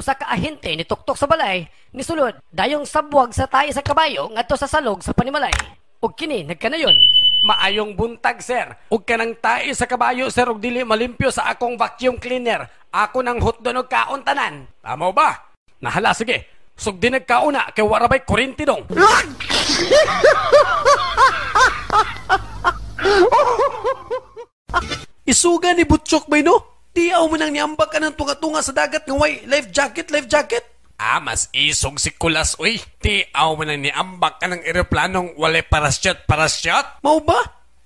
usa ka ahente ni tuktok sa balay ni sulod dayong sabwag sa tayo sa kabayo ngadto sa salog sa panimalay. Ug kini nagkanayon. Maayong buntag, sir. Ug kanang tae sa kabayo, sir, ug dili malimpyo sa akong vacuum cleaner. Ako nang hutdon og kaon tanan. Tama ba? Nahala, sige. Sugdi nagkauna kay warabay kurinti dong. Isuga ni Butchok bay no? Tiyaw mo nang niambak ka ng tunga-tunga sa dagat ng way life jacket. Ah, mas isog si Kulas, uy. Tiyaw mo nang niambak ka ng eroplanong walay parasyot. Mau ba?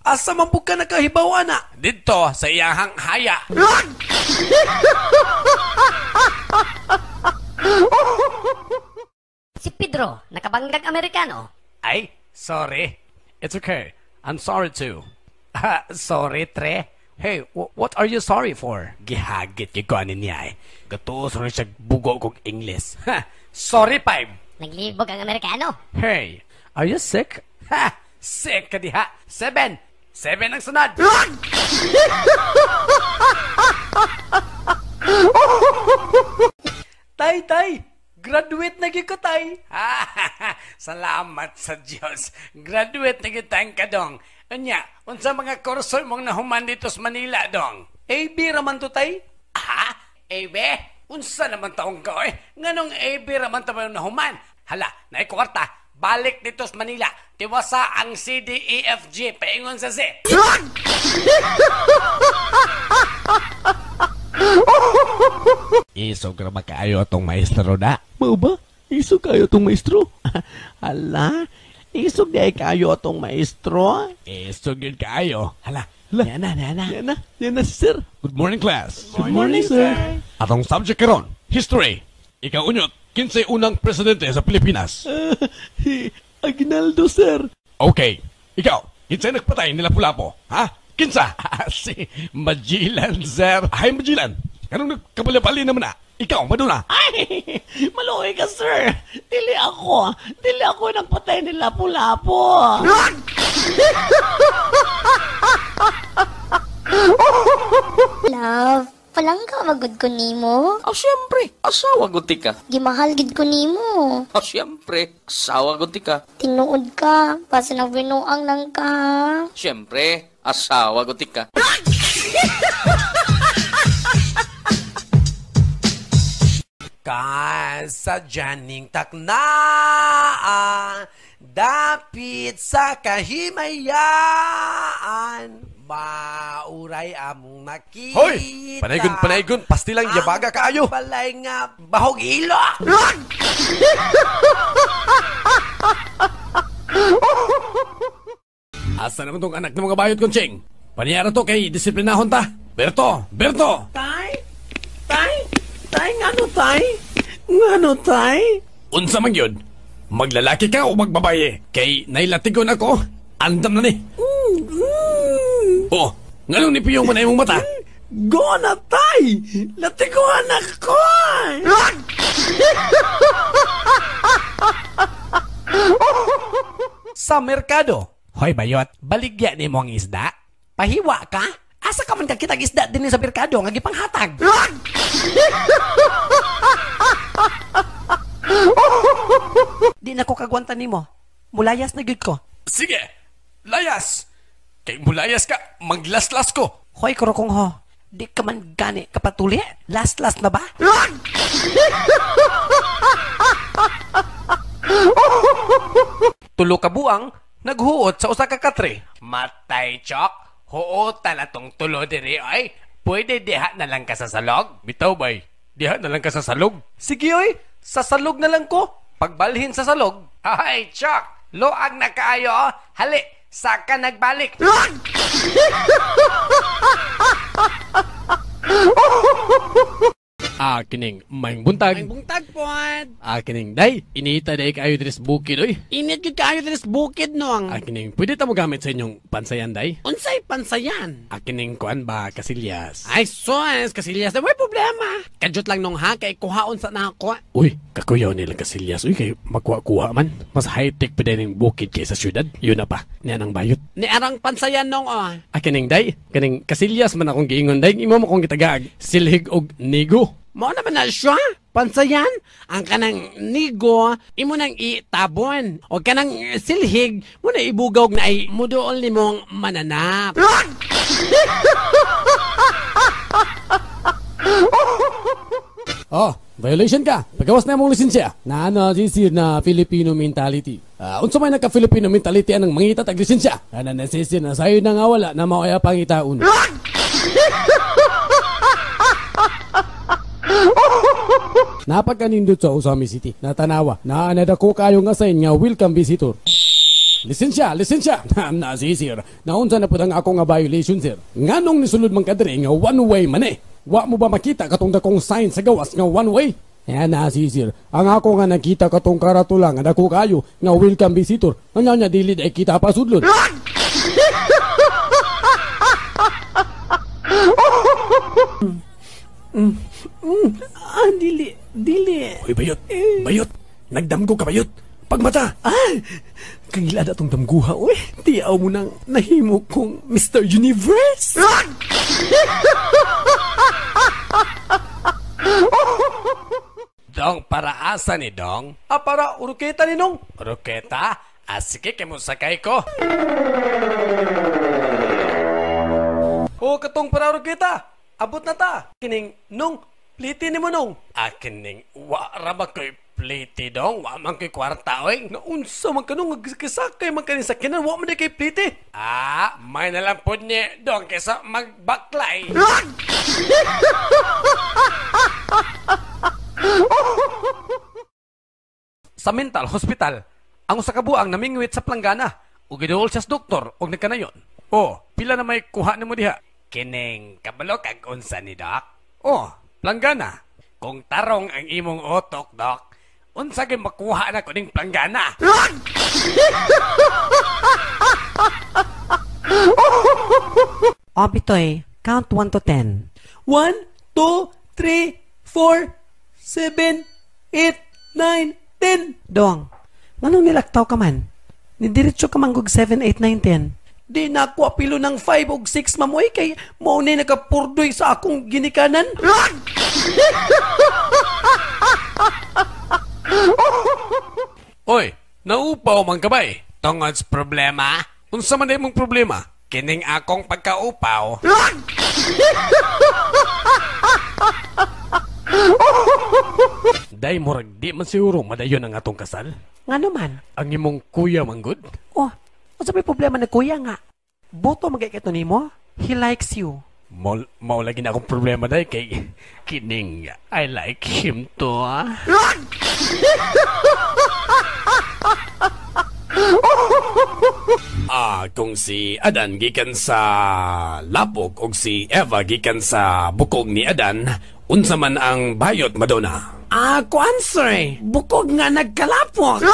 Asa man po ka nakahibaw, ana? Dito, sa iyahang haya. Si Pedro, nakabanggag Amerikano. Ay, sorry. It's okay. I'm sorry too. Sorry, tre. Hey, what are you sorry for? Gihagit yung kanin niya eh. Gatuos rin siya bugo kong English. Sorry, Five. Naglibog ang Amerikano. Hey, are you sick? Sick ka diha. 7 ang sunod. Tay, graduate na gyud ko, tay. Salamat sa Diyos. Graduate na gyud tayong kadong. Anya, unsa mga kurso mong nahuman dito sa Manila, dong? AB raman to, tay? AB? Unsa naman taong ka, eh? Nganong AB raman to ba yung nahuman? Hala, naikwarta. Balik dito sa Manila. Tiwasa ang CDEFG. Paingon sa C. Isog na makaayo itong maestro na. Mau ba? Isog kayo itong maestro? Hala, isog na kayo itong maestro? Isog yun kaayo. Hala, Yan na, sir. good morning, class. Good morning, sir. Atong subject karon, history. Ikaw unyot, kinsay unang presidente sa Pilipinas? Aguinaldo, sir. Okay, ikaw, kinsay nagpatay ni Lapu-Lapu? Ha? Kinsa? Si Magellan, sir. Ay, Magellan. Anong nagkabali-bali naman na? Ikaw, Maduna. Ay, maluwi ka, sir. Dili ako nagpatay ni Lapu-Lapu. Love, palangga magud ko nimo. Siyempre, asawa guti ka. Gimahal gid ko nimo. Siyempre, asawa guti ka. Tinuod ka, basta nagbinuang lang ka. Siyempre, asawa guti ka. Kasadyaning taknaan, dapit sa kahimayaan, mauray among makita. Hoy! Panaygon, pastilang yabaga kaayo. Ang balay nga bahog ilo. Asa naman tong anak ng mga bayot kong Cheng? Paniyara to kay disiplinahon ta. Berto! Ngano, tay? Unsa man yun? Maglalaki ka o magbabaye? Kay nailatigon ako. Andam na ni. Oh, nganong nipiyong mo na imong mata? Go na, tay! Latiguan ako! Sa merkado. Hoy bayot, baligya ni mo ang isda? Pahiwa ka? Asa ka man kakitag isda din sa merkado nga gipanghatag? Di na ko kagwanta nimo. Mulayas na gyud ko. Sige, layas. Kay mulayas ka, maglaslas ko. Hoy kurokong ho. Di ka man gani kapatuli? Last na ba? Tulo ka buang, naghuot sa usa ka katre. Matay, Chok. Huota na tong tulo diri, ay. Pwede diha na lang ka sa salog? Bitaw, bay. Diha na lang ka sa salog? Sige, oy. Sa salog na lang ko. Pagbalhin sa salog. Ay, Chok. Loag na kaayo, oh. Hali, saka nagbalik. Kining maing buntag. Maing buntag, pod. Kining day, inita day kayo dres bukid, oy. Init gid kaayo dres bukid, noang. Kining, pwede ta mo gamit sa inyong pansayan, day? Unsay pansayan? Kining kuan ba, kasilyas? Ay, sos, kasilyas. May problema. Kadyot lang nung ha, kay kuhaon sa nako. Uy, kakuyaw nilang kasilyas. Uy, kay magkuha-kuha man. Mas high-tech pa din yung bukid kaysa syudad. Yun na pa, niyan ang bayot. Ni arang pansayan nung, oh. Kining day, kining kasilyas man akong giingon, day. Imo mo kong gitagaag, silhig og nigo. Mo naman na siya. Pansayan, ang kanang nigo, imo nang itabon. O kanang silhig, mo na ibugawg na ay mudool ni mong mananap. Oh, violation ka. Pagawas na mong lisensya. Nasisir na Filipino mentality. Unsa may nagka-Filipino mentality anang mangita tag lisensya. Nasisir na sayo na nga wala na maoya pangitaon. Napagkanindot sa Usami City. Natanawa. Naanadako kayo nga sa nga welcome visitor. Lisensya! Nasisir. Naunsa na po ang ako nga violation, sir. Nganong nisulod man kadre nga one way man eh. Wa mo ba makita katong dakong sign sa gawas nga one way? Nasisir. Ang ako nga nakita katong karatula nga dako kayo nga welcome visitor. Anya dili ay kita pa sudlon. Dili. Hoy, bayot. Nagdamgo ka, bayot. Pagmata. Kangila na tong damguha, uy. Tiyaw mo nang nahimo kong Mr. Universe. Dong, para asa ni Dong? Para uruketa ni Nong. Roketa? Sige, sakay ko. Katong para uruketa. Abot na ta. Kining, Nong, pliti ni mo, Nong. Kining, wa raba ko'y pliti, Dong. Wa man ko'y kwarta, oy. Naunsa man ka, Nong, kasakay man ka ni sakinan. Wa man na kay pliti. May nalang po niya, Dong, kesa magbaklay. Sa mental hospital, ang usa ka buang namingwit sa planggana. Ug giduol siya sa doktor og nagkanayon. Pila na may kuha nimo diha? Kining, kabalo kag unsa ni Doc? Planggana. Kung tarong ang imong otok, Doc, unsa gyud makuha na ko ning planggana? Bitoy, count 1 to 10. 1, 2, 3, 4, 7, 8, 9, 10. Dong, nganong nilaktaw ka man? Nidiretso ka manggog 7, 8, 9, 10. Di na ako apilo ng 5 o 6, mamoy, kay maunay nakapurdoy sa akong ginikanan. Oy, naupaw man ka ba eh? Tungod sa problema? Unsa man imong problema? Kining akong pagkaupaw. Day murag di man siguro madayon ang atong kasal. Nga naman. Ang imong kuya manggod? Ano may problema na kuya nga? Boto magkakato nimo? He likes you. Mao lagi na akong problema day kay kining I like him to. Kung si Adan gikan sa lapok ug si Eva gikan sa bukog ni Adan, unsa man ang bayot, Madonna? Kuan sir, bukog nga nagkalapok.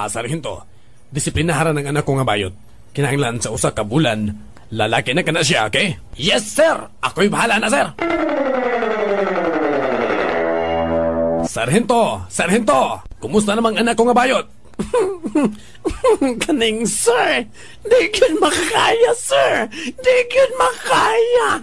Sarhinto, disiplinaharan ng anak ko nga bayot. Kinahanglan sa usa ka bulan, lalaki na kana siya, okay? Yes, sir! Ako'y bahala na, sir! Sarhinto! Kumusta namang anak ko nga bayot? Kaning sir, di yun makakaya sir, di yun makaya.